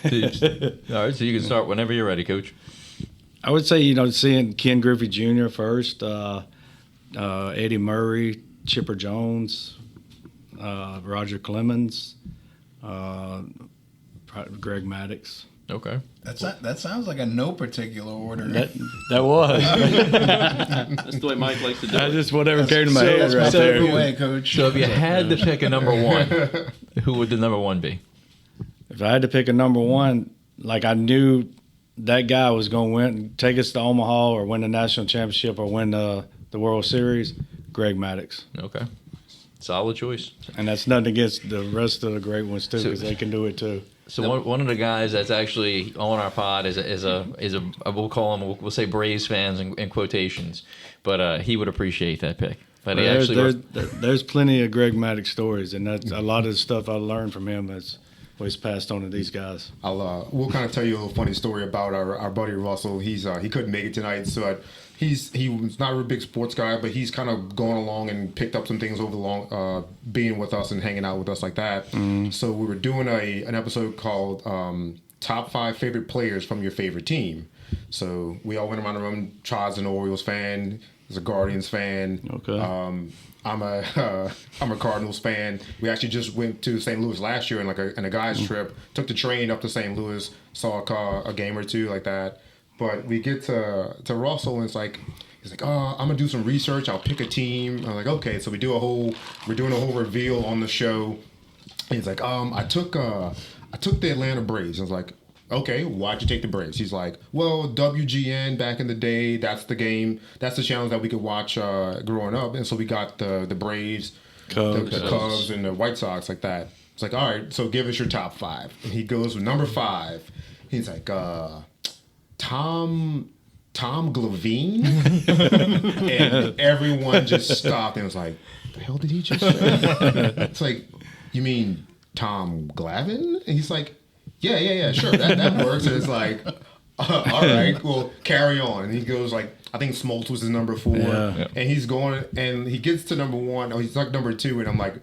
A: All right, so you can start whenever you're ready, Coach.
C: I would say, seeing Ken Griffey Jr. first, Eddie Murray, Chipper Jones, Roger Clemens, Greg Maddox.
A: Okay.
E: That sounds like a no particular order.
C: That was.
B: That's the way Mike likes to do
C: That's
B: it.
C: just whatever came to my head right
E: Step
C: there.
E: away, Coach.
A: So if you had to pick a number one, who would the number one be?
C: If I had to pick a number one, like I knew that guy was going to win, take us to Omaha or win the national championship or win the World Series, Greg Maddox.
A: Okay. Solid choice.
C: And that's nothing against the rest of the great ones too,
A: So-
C: because they can do it too.
A: So one of the guys that's actually on our pod is a we'll call him, we'll say Braves fans in quotations, but he would appreciate that pick. But he
C: There's plenty of Greg Maddox stories, and that's a lot of the stuff I learned from him that's was passed on to these guys.
D: We'll kind of tell you a little funny story about our buddy Russell. He couldn't make it tonight, so he was not a big sports guy, but he's kind of going along and picked up some things over the long being with us and hanging out with us like that. So we were doing an episode called Top 5 Favorite Players from Your Favorite Team. So we all went around the room. Chad's an Orioles fan. He's a Guardians fan.
C: Okay.
D: I'm a Cardinals fan. We actually just went to St. Louis last year in a guy's trip. Took the train up to St. Louis, saw a game or two like that. But we get to Russell and he's like, oh, I'm gonna do some research. I'll pick a team. I'm like, okay. So we're doing a whole reveal on the show. And he's like, I took the Atlanta Braves. I was like, okay, why'd you take the Braves? He's like, well, WGN back in the day, that's the game, that's the channels that we could watch growing up, and so we got the Braves,
C: Cubs.
D: the Cubs, and the White Sox like that. It's like, all right, so give us your top 5, and he goes with number 5. He's like, Tom Glavine, and everyone just stopped and was like, the hell did he just say? It's like, you mean Tom Glavine? And he's like, yeah, sure, that works. And it's like, all right, well, carry on. And he goes like, I think Smoltz was his number 4,
C: Yeah.
D: and he's going, and he gets to number 1. Oh, he's like number 2, and I'm like,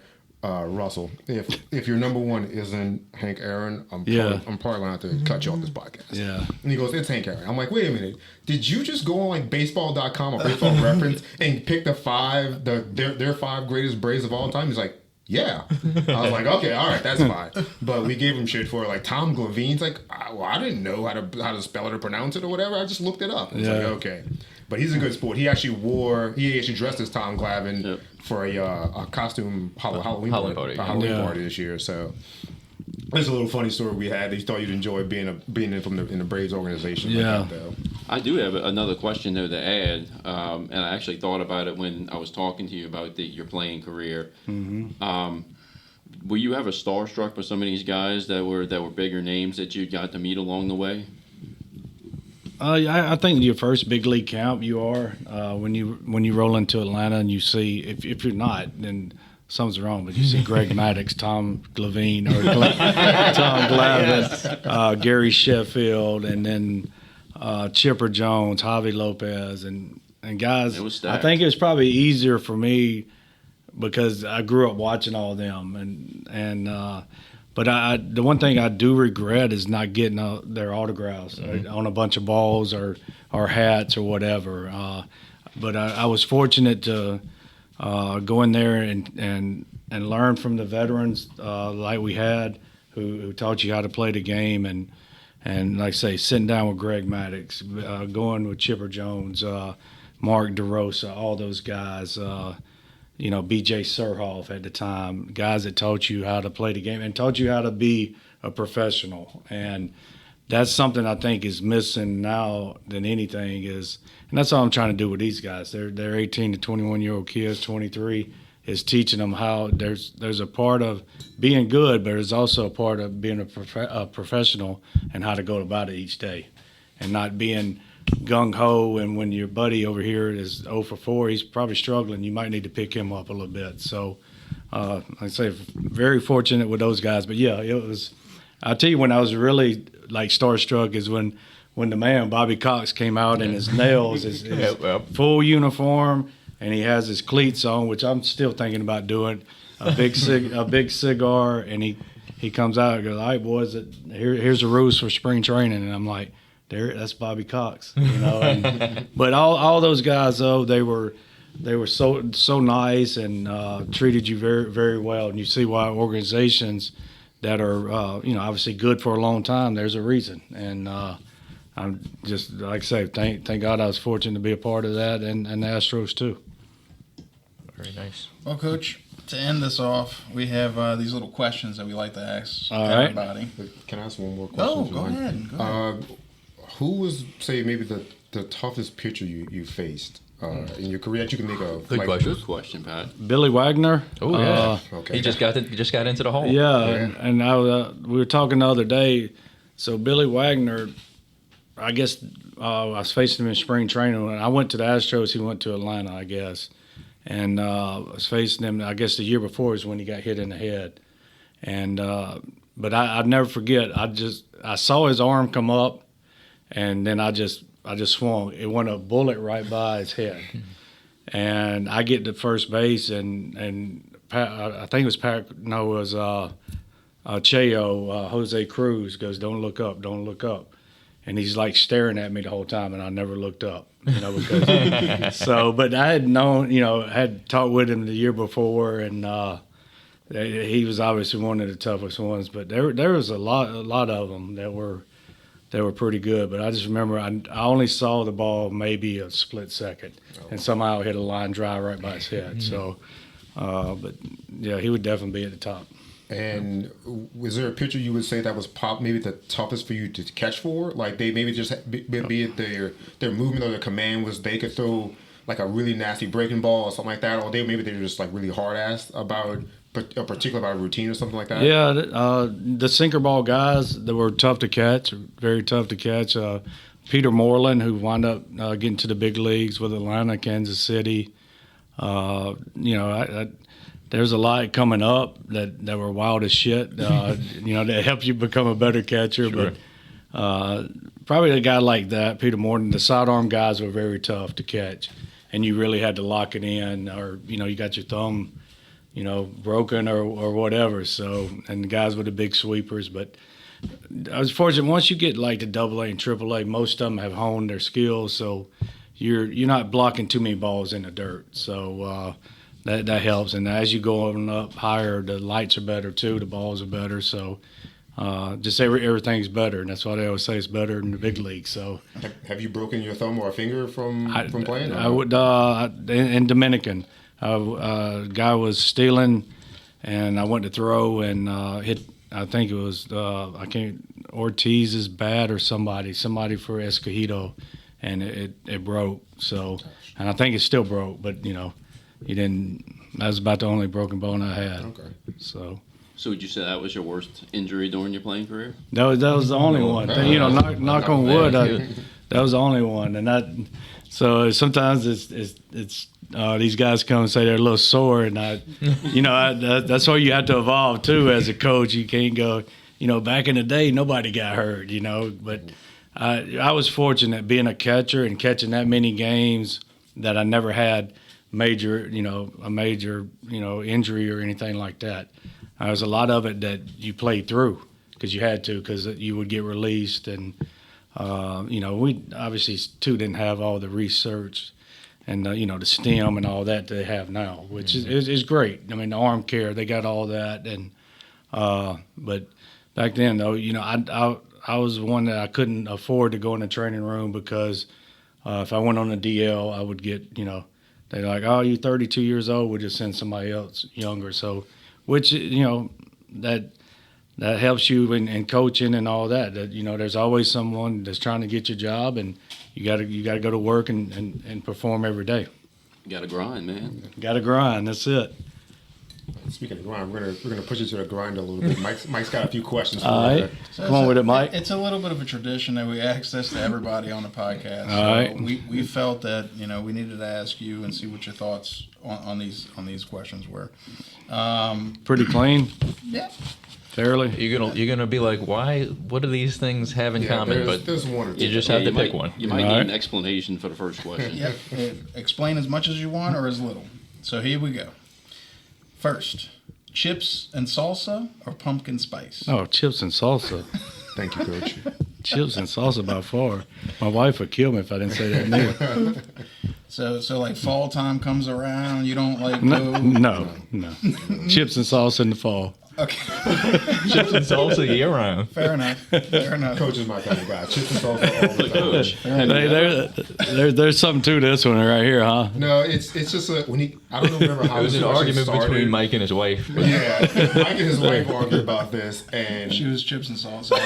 D: Russell, if your number 1 isn't Hank Aaron, I'm probably gonna have to cut you off this podcast.
C: Yeah.
D: And he goes, it's Hank Aaron. I'm like, wait a minute, did you just go on like baseball.com or baseball reference and pick their 5 greatest Braves of all time? He's like, yeah. I was like, okay, all right, that's fine. But we gave him shit for like Tom Glavine's like, I didn't know how to spell it or pronounce it or whatever. I just looked it up. It's like, okay. But he's a good sport. He actually dressed as Tom Glavine for a costume Halloween party this year. So it's a little funny story we had. He thought you'd enjoy being in the Braves organization.
C: Yeah.
D: Like that, though.
B: I do have another question though to add, and I actually thought about it when I was talking to you about your playing career. Mm-hmm. Were you ever starstruck with some of these guys that were bigger names that you got to meet along the way?
C: I think your first big league camp you are when you roll into Atlanta and you see if you're not then something's wrong, but you see Greg Maddox, Tom Glavine, or Tom Glavine, Gary Sheffield, and then Chipper Jones, Javi Lopez, and guys.
B: It was
C: I
B: stacked.
C: think it was probably easier for me because I grew up watching all of them, and But the one thing I do regret is not getting their autographs on a bunch of balls or hats or whatever. But I was fortunate to go in there and learn from the veterans like we had who taught you how to play the game. And like I say, sitting down with Greg Maddox, going with Chipper Jones, Mark DeRosa, all those guys, B.J. Surhoff at the time, guys that taught you how to play the game and taught you how to be a professional. And that's something I think is missing now than anything is, and that's all I'm trying to do with these guys. They're 18 to 21-year-old kids, 23, is teaching them how there's a part of being good, but there's also a part of being a professional and how to go about it each day and not being gung-ho. And when your buddy over here is 0 for 4, he's probably struggling. You might need to pick him up a little bit. So, like I say, very fortunate with those guys. But, yeah, it was – I'll tell you when I was really, like, starstruck is when the man, Bobby Cox, came out in his nails, his full uniform, and he has his cleats on, which I'm still thinking about doing, a big cigar, and he comes out and goes, all right, boys, here's the rules for spring training. And I'm like, that's Bobby Cox, but all those guys, though, they were so nice and treated you very, very well. And you see why organizations that are, obviously good for a long time, there's a reason. And I'm just, like I say, thank God I was fortunate to be a part of that and the Astros too.
A: Very nice.
E: Well, Coach, to end this off, we have these little questions that we like to ask
C: everybody.
D: Can I ask one more question?
E: Go ahead.
D: Who was, say, maybe the toughest pitcher you faced in your career that you can make a
A: Good question.
B: Good question, Pat.
C: Billy Wagner.
A: Oh yeah.
D: Okay.
A: He just got into the hole.
C: Yeah, and we were talking the other day. So Billy Wagner, I guess I was facing him in spring training. When I went to the Astros, he went to Atlanta, I guess. And I was facing him, I guess the year before is when he got hit in the head. And but I'd never forget. I saw his arm come up, and then I just swung. It went a bullet right by his head. And I get to first base, and I think it was Cheo, Jose Cruz goes, don't look up. And he's like staring at me the whole time, and I never looked up, because but I had known, had talked with him the year before, and he was obviously one of the toughest ones. But there was a lot of them that were pretty good. But I just remember I only saw the ball maybe a split second, and somehow it hit a line drive right by his head. So, but yeah, he would definitely be at the top.
D: And was there a pitcher you would say that was maybe the toughest for you to catch for? Like they maybe just be it their movement or their command was they could throw like a really nasty breaking ball or something like that, or they were just like really hard ass about a particular about a routine or something like that.
C: Yeah, the sinker ball guys that were tough to catch, very tough to catch. Peter Moreland, who wound up getting to the big leagues with Atlanta, Kansas City. There's a lot coming up that were wild as shit, that help you become a better catcher.
A: Sure.
C: But probably a guy like that, Peter Morton, the sidearm guys were very tough to catch. And you really had to lock it in, or, you got your thumb, broken or whatever. So, and the guys with the big sweepers. But I was fortunate, once you get like to AA and AAA, most of them have honed their skills. So you're not blocking too many balls in the dirt. So, that helps, and as you go on up higher, the lights are better too. The balls are better, so just everything's better, and that's why they always say it's better in the big league. So,
D: have you broken your thumb or a finger from playing?
C: I would in Dominican, a guy was stealing, and I went to throw and hit. I think it was Ortiz's bat or somebody for Escogido, and it broke. So, and I think it still broke, but he didn't. That was about the only broken bone I had.
D: Okay.
C: So
B: would you say that was your worst injury during your playing career?
C: That was the only one. Knock on wood. That was the only one, and that. So sometimes it's these guys come and say they're a little sore, and that's why you have to evolve too as a coach. You can't go. Back in the day, nobody got hurt. But I was fortunate being a catcher and catching that many games that I never had a major injury or anything like that. There's a lot of it that you played through because you had to, because you would get released. And, we obviously, too, didn't have all the research and, the STEM and all that they have now, which is great. I mean, the arm care, they got all that. And but back then, though, I was one that I couldn't afford to go in the training room because if I went on a DL, I would get, they're like, oh, you're 32 years old, we'll just send somebody else younger. So, which, that helps you in coaching and all that. That there's always someone that's trying to get your job, and you gotta go to work and perform every day.
B: You got to grind, man.
C: Got to grind. That's it.
D: Speaking of grind, we're gonna push it to the grind a little bit. Mike's got a few questions for
C: All
D: you.
C: right, come on with it, Mike.
E: It's a little bit of a tradition that we ask this to everybody on the podcast.
C: All right.
E: We felt that we needed to ask you and see what your thoughts on these questions were.
C: Pretty clean,
E: Yeah.
C: fairly.
A: You're gonna be like, why? What do these things have in common? But
D: there's one or two.
A: you just have
B: you
A: to pick
B: might,
A: one.
B: You might
C: All
B: need
C: right.
B: an explanation for the first question.
E: Yeah. Explain as much as you want or as little. So here we go. First, chips and salsa or pumpkin spice?
C: Oh, chips and salsa.
D: Thank you, Coach.
C: Chips and salsa by far. My wife would kill me if I didn't say that neither.
E: So like fall time comes around, you don't like
C: No,
E: go.
C: no. Chips and salsa in the fall.
E: Okay.
A: Chips and salsa year round.
E: Fair enough. Fair enough.
D: Coach is my kind of guy. Chips and salsa all the time.
B: Coach, have you ever-
C: There's something to this one right here, huh?
D: No, it's just I don't remember how
A: It was
D: this
A: an
D: actually
A: argument
D: started.
A: between Mike and his wife.
D: Yeah, Mike and his wife argued about this, and
E: She was chips and salsa.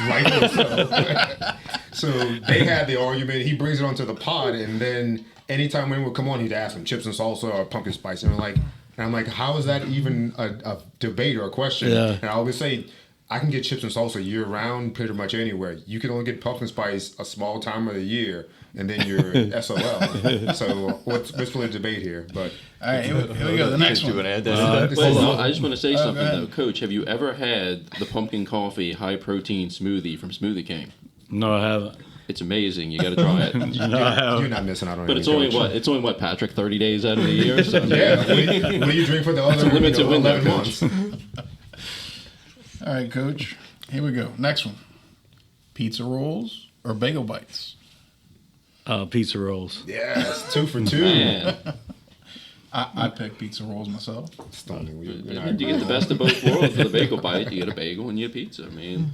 D: rightfully so. So they had the argument. He brings it onto the pod, and then anytime when would come on, he'd ask him chips and salsa or pumpkin spice, and I'm like, how is that even a debate or a question?
C: Yeah.
D: And I always say, I can get chips and salsa year round, pretty much anywhere. You can only get pumpkin spice a small time of the year, and then you're SOL. So what's really the debate here? But
E: All right, here we go. The next
A: Do
E: one.
A: an ad.
B: Wait, no, I just want to say
E: go
B: something
E: ahead.
B: though, Coach. Have you ever had the pumpkin coffee high protein smoothie from Smoothie King?
C: No, I haven't.
B: It's amazing. You got to try it.
C: No, I
D: you're
C: haven't.
D: not missing out on
B: But it's
D: anything,
B: only
D: Coach.
B: It's only Patrick, 30 days out of the year. So
D: Yeah. What do you drink for the other
B: limited window,
D: 11 months?
E: All right, Coach. Here we go. Next one. Pizza rolls or bagel bites?
C: Pizza rolls.
D: Yes, 2 for 2.
B: man,
E: I pick pizza rolls myself.
D: Stunning.
B: you get the best of both worlds with a bagel bite. You get a bagel and you get pizza. I mean,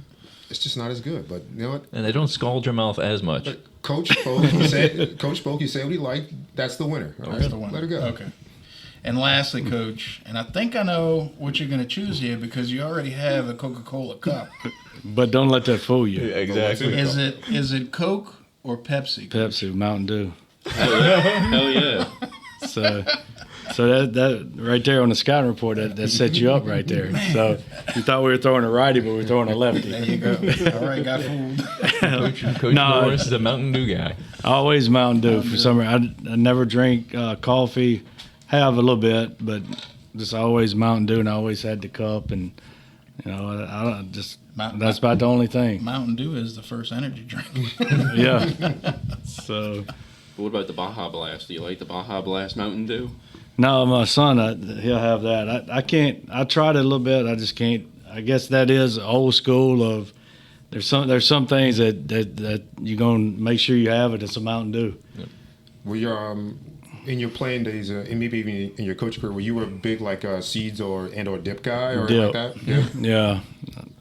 D: It's just not as good, but you know what?
A: And they don't scald your mouth as much.
D: Coach spoke. He said what he liked. That's the winner. All
E: That's
D: right,
E: the one.
D: Let it go.
E: Okay. And lastly, Coach, and I think I know what you're going to choose here because you already have a Coca-Cola cup.
C: But don't let that fool you.
A: Exactly.
E: Is it Coke or Pepsi?
C: Pepsi, Mountain Dew.
B: hell yeah.
C: So that right there on the scouting report, that sets you up right there. So you thought we were throwing a righty, but we were throwing a lefty.
E: There you go. All right, got fooled.
A: Coach
C: No.
A: Norris is a Mountain Dew guy.
C: Always Mountain Dew for some reason. I never drink coffee. Have a little bit, but just always Mountain Dew, and I always had the cup, and I don't just. That's about the only thing.
E: Mountain Dew is the first energy drink.
C: Yeah. So
B: But what about the Baja Blast? Do you like the Baja Blast Mountain Dew?
C: no, my son, he'll have that. I can't. I tried it a little bit. I just can't. I guess that is old school. Of there's some things that you're gonna make sure you have it. It's a Mountain Dew.
D: Were you in your playing days, and maybe even in your coach career, were you a big seeds or dip guy or
C: Dip.
D: like that? Dip?
C: Yeah.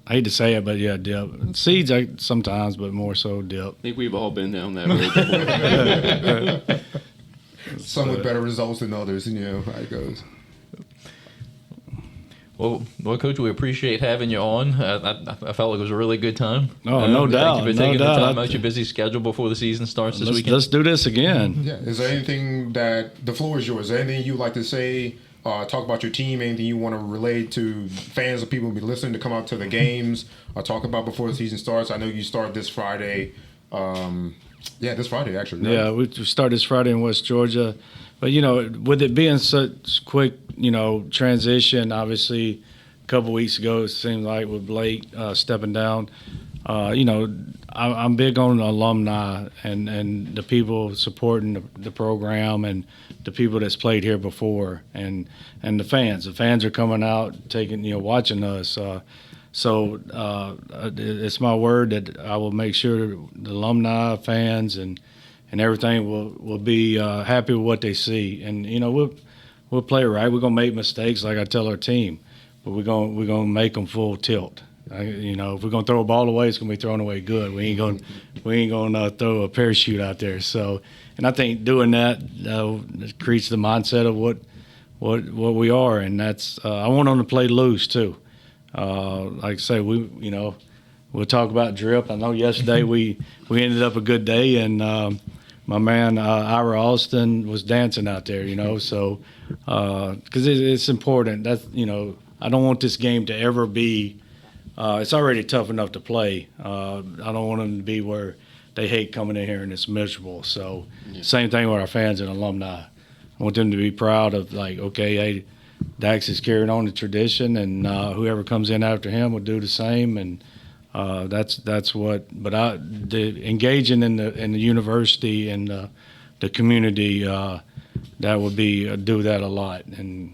C: I hate to say it, but yeah, dip. Seeds sometimes, but more so dip.
B: I think we've all been down that road before.
D: Some with better results than others, and you know how it goes.
A: Well, Coach, we appreciate having you on. I felt like it was a really good time.
C: Oh, no doubt,
A: Thank you for
C: no
A: taking the
C: doubt.
A: time out your busy schedule before the season starts this weekend.
C: Let's do this again.
D: Yeah. Is there anything that the floor is yours? Is there anything you'd like to say? Talk about your team. Anything you want to relate to fans or people who be listening to come out to the games? Or talk about before the season starts. I know you start this Friday. This Friday actually. Right?
C: Yeah, we start this Friday in West Georgia. But, with it being such quick, transition, obviously a couple weeks ago it seemed like with Blake stepping down, I'm big on alumni and the people supporting the program and the people that's played here before and the fans. The fans are coming out, watching us. So it's my word that I will make sure the alumni, fans, and everything will be happy with what they see. And we'll play right. We're gonna make mistakes, like I tell our team, but we're gonna make them full tilt. If we're gonna throw a ball away, it's gonna be thrown away good. We ain't gonna throw a parachute out there. So, and I think doing that creates the mindset of what we are, and that's I want them to play loose too. Like I say, we'll talk about drip. I know yesterday we ended up a good day, and my man Ira Austin was dancing out there. So because it's important. That's I don't want this game to ever be. It's already tough enough to play. I don't want them to be where they hate coming in here and it's miserable. So same thing with our fans and alumni. I want them to be proud of hey, Dax is carrying on the tradition, and whoever comes in after him will do the same. And that's what. But engaging in the university and the community, that would be do that a lot. And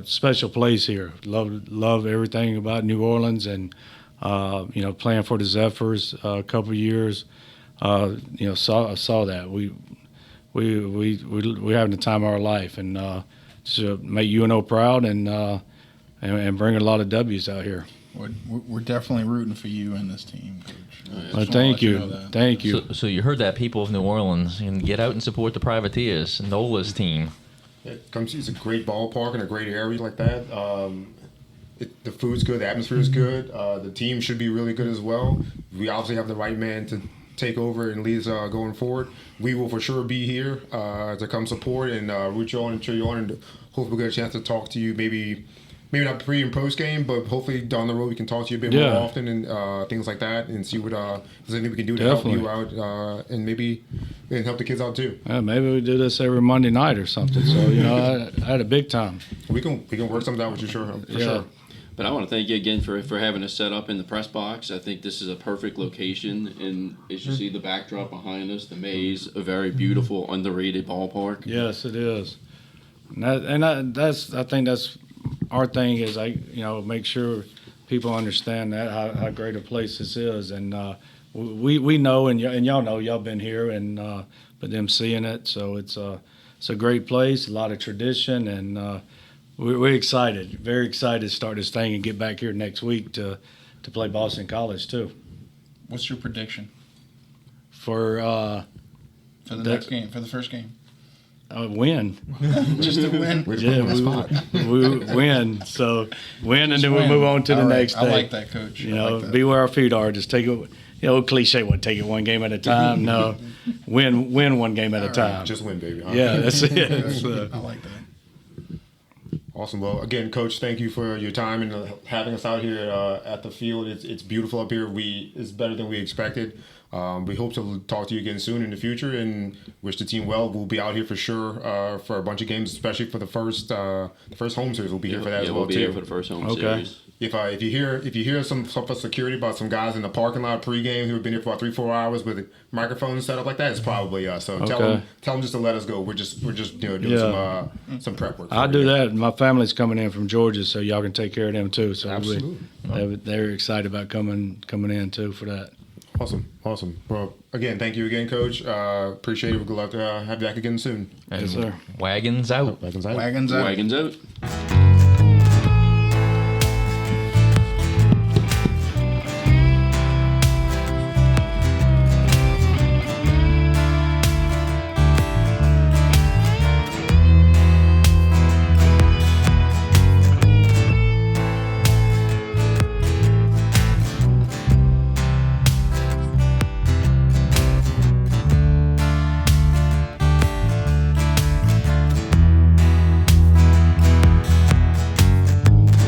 C: special place here. Love everything about New Orleans, and playing for the Zephyrs a couple of years. Saw that we're having the time of our life, and to make UNO proud and bring a lot of W's out here.
E: We're definitely rooting for you and this team, Coach.
C: Well, thank you. Thank you.
A: So you heard that, people of New Orleans, and get out and support the Privateers, NOLA's team.
D: It's a great ballpark and a great area like that. The food's good, the atmosphere is good. The team should be really good as well. We obviously have the right man to take over and lead us going forward. We will for sure be here to come support and root you on and cheer you on, and hopefully we'll get a chance to talk to you maybe not pre and post game, but hopefully down the road we can talk to you a bit more often and things like that, and see what there's anything we can do to help you out and maybe help the kids out too.
C: Yeah, maybe we do this every Monday night or something. So I had a big time.
D: We can work something out with you, sure.
B: But I want to thank you again for having us set up in the press box. I think this is a perfect location, and as you see the backdrop behind us, the maze, a very beautiful, underrated ballpark.
C: Yes, it is. I think that's our thing is make sure people understand that how great a place this is, and we know, and y'all know, y'all been here, and but them seeing it, so it's a great place, a lot of tradition, and we're excited, very excited to start this thing and get back here next week to play Boston College too.
E: What's your prediction
C: for
E: the next game, for the first game?
C: Win.
E: Just a win.
C: We win. So win, and then we move on to the next day.
E: I like that, Coach.
C: Be where our feet are. Just take it. Cliche would take it one game at a time. No, win one game at a time.
D: Just win, baby. Huh?
C: Yeah, that's it.
E: I like that.
D: Awesome. Well, again, Coach, thank you for your time and having us out here at the field. It's beautiful up here. It's better than we expected. We hope to talk to you again soon in the future, and wish the team well. We'll be out here for sure for a bunch of games, especially for the first home series. We'll be here for that as well
B: we'll be
D: too.
B: here for the first home series.
D: If you hear some security about some guys in the parking lot pregame who have been here for about 3-4 hours with microphones set up like that, it's probably us. So tell them just to let us go. We're just doing some prep work.
C: I'll do that. My family's coming in from Georgia, so y'all can take care of them too. So
D: absolutely,
C: they're excited about coming in too for that.
D: Awesome. Well, again, thank you again, Coach. Appreciate it. We'd love to have you back again soon.
C: Yes, sir.
A: Wagons out.
E: Wagons out.
B: Wagons out.